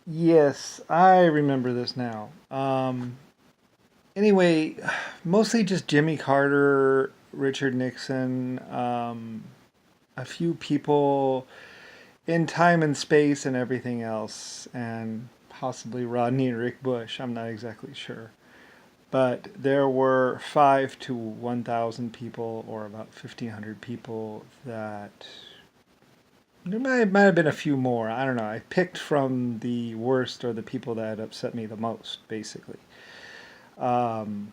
Yes, I remember this now. Anyway, mostly just Jimmy Carter, Richard Nixon, a few people in time and space and everything else, and possibly Rodney and Rick Bush. I'm not exactly sure. But there were 5 to 1,000 people, or about 1,500 people, that there might have been a few more. I don't know. I picked from the worst or the people that had upset me the most, basically. Um,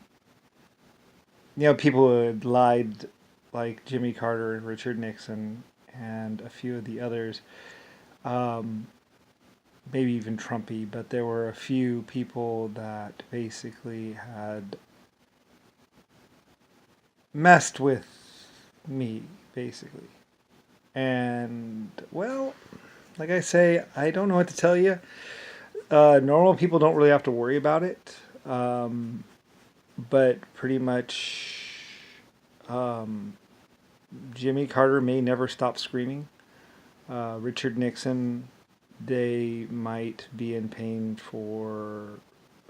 People who had lied, like Jimmy Carter and Richard Nixon, and a few of the others. Um, Maybe even Trumpy, but there were a few people that basically had messed with me, basically. And, well, like I say, I don't know what to tell you. Normal people don't really have to worry about it. But pretty much, um, Jimmy Carter may never stop screaming. Richard Nixon, they might be in pain for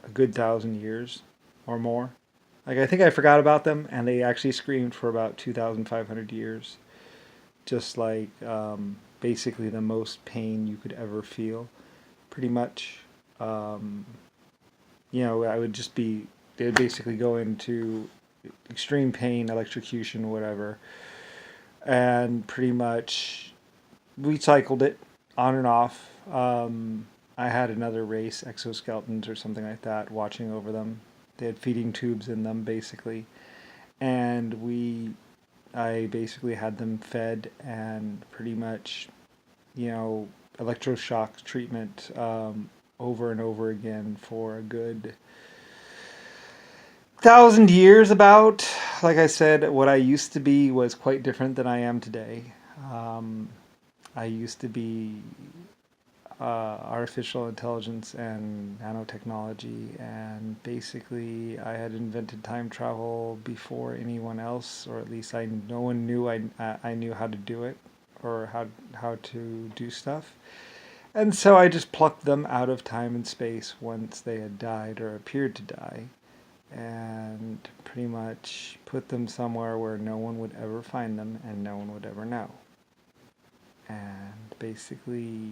a good 1,000 years or more. Like, I think I forgot about them, and they actually screamed for about 2,500 years. Just like basically the most pain you could ever feel, pretty much. Um, I would just be, they would basically go into extreme pain, electrocution, whatever, and pretty much we cycled it on and off. I had another race, exoskeletons or something like that, watching over them. They had feeding tubes in them, basically, and I basically had them fed and pretty much, electroshock treatment over and over again for a good 1,000 years. About, like I said, what I used to be was quite different than I am today. Um, I used to be artificial intelligence and nanotechnology, and basically I had invented time travel before anyone else, or at least no one knew I knew how to do it, or how to do stuff. And so I just plucked them out of time and space once they had died or appeared to die, and pretty much put them somewhere where no one would ever find them and no one would ever know. And basically,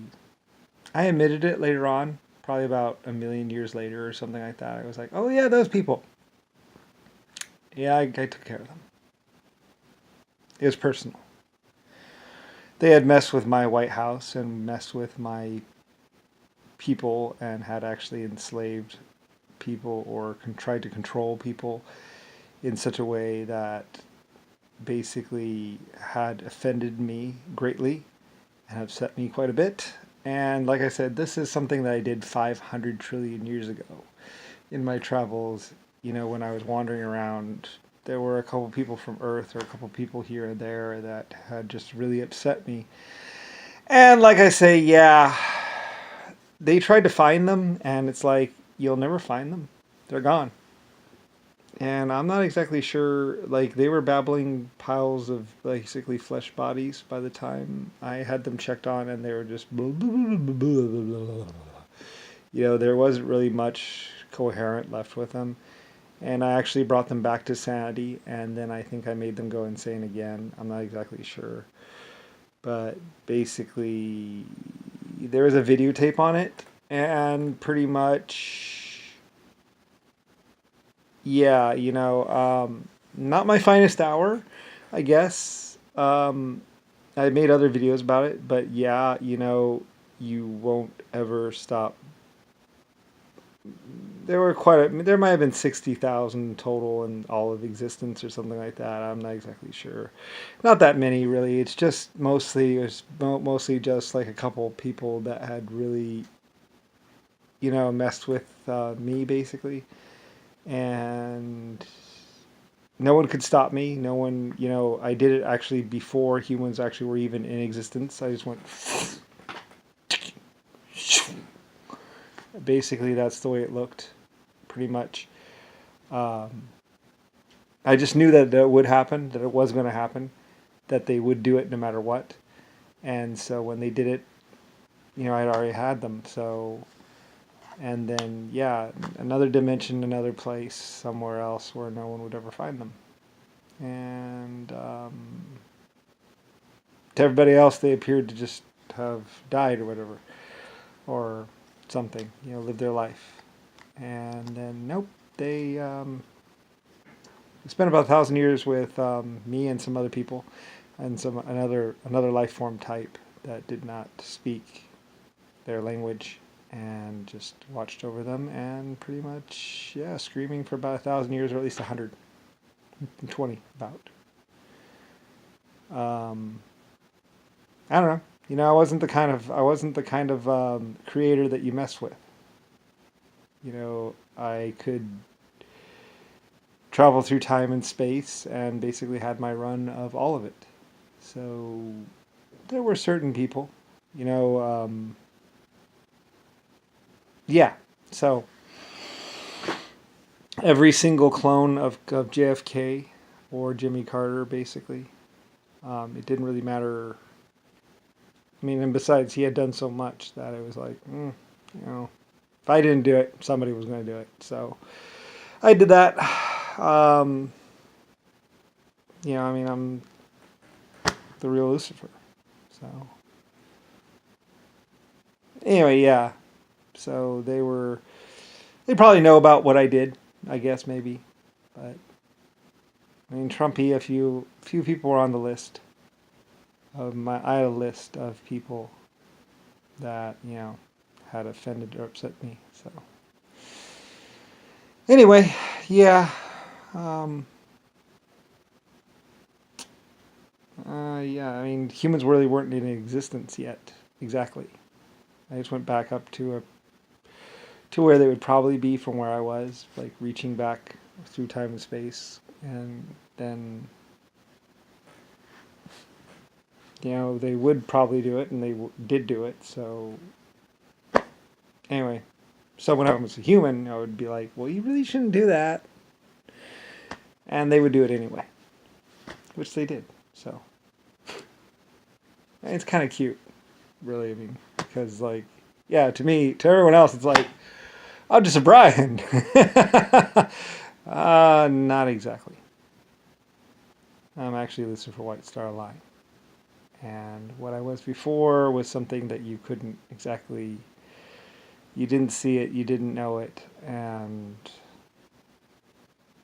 I admitted it later on, probably about a million years later or something like that. I was like, oh, yeah, those people. Yeah, I took care of them. It was personal. They had messed with my White House and messed with my people and had actually enslaved people or tried to control people in such a way that basically had offended me greatly and upset me quite a bit. And like I said, this is something that I did 500 trillion years ago in my travels. When I was wandering around, there were a couple people from Earth or a couple people here and there that had just really upset me. And like I say, yeah, they tried to find them, and it's like, you'll never find them. They're gone. And I'm not exactly sure, like, they were babbling piles of basically flesh bodies by the time I had them checked on, and they were just. There wasn't really much coherent left with them. And I actually brought them back to sanity, and then I think I made them go insane again. I'm not exactly sure. But basically, there was a videotape on it, and pretty much, yeah, not my finest hour, I guess. I made other videos about it, but yeah, you won't ever stop. There might have been 60,000 total in all of existence or something like that. I'm not exactly sure. Not that many, really. It was mostly just like a couple people that had really, messed with me, basically. And no one could stop me. No one, I did it actually before humans actually were even in existence. I just went. Basically, that's the way it looked, pretty much. Um, I just knew that it would happen, that it was going to happen, that they would do it no matter what. And so when they did it, I'd already had them. So And then, yeah, another dimension, another place, somewhere else where no one would ever find them. And to everybody else, they appeared to just have died or whatever, or something, lived their life. And then, nope, they spent about 1,000 years with me and some other people, and another life form type that did not speak their language, and just watched over them, and pretty much, yeah, screaming for about 1,000 years, or at least 120 about. I don't know. I wasn't the kind of creator that you mess with. I could travel through time and space and basically had my run of all of it. So there were certain people, yeah. So every single clone of JFK or Jimmy Carter, basically, it didn't really matter. I mean, and besides, he had done so much that it was like, if I didn't do it, somebody was going to do it. So I did that. I mean, I'm the real Lucifer. So anyway, yeah. So they probably know about what I did, I guess, maybe. But I mean, Trumpy, a few people were on the list. I had a list of people that, had offended or upset me. So anyway, yeah. Yeah, I mean, humans really weren't in existence yet. Exactly. I just went back up to where they would probably be from where I was, like reaching back through time and space, and then, they would probably do it, and they did do it. So anyway, so when I was a human, I would be like, well, you really shouldn't do that, and they would do it anyway, which they did. So it's kind of cute, really. I mean, because yeah, to everyone else, it's like, I'm just a Brian. Not exactly. I'm actually Lucifer White Star Line. And what I was before was something that you couldn't exactly, you didn't see it, you didn't know it, and,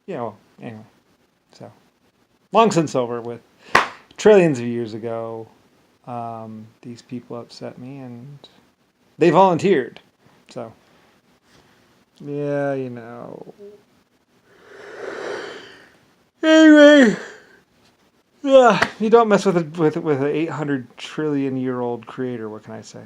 anyway. So, long since over with. Trillions of years ago, these people upset me, and they volunteered. So, yeah, Anyway, yeah, you don't mess with an 800 trillion year old creator. What can I say?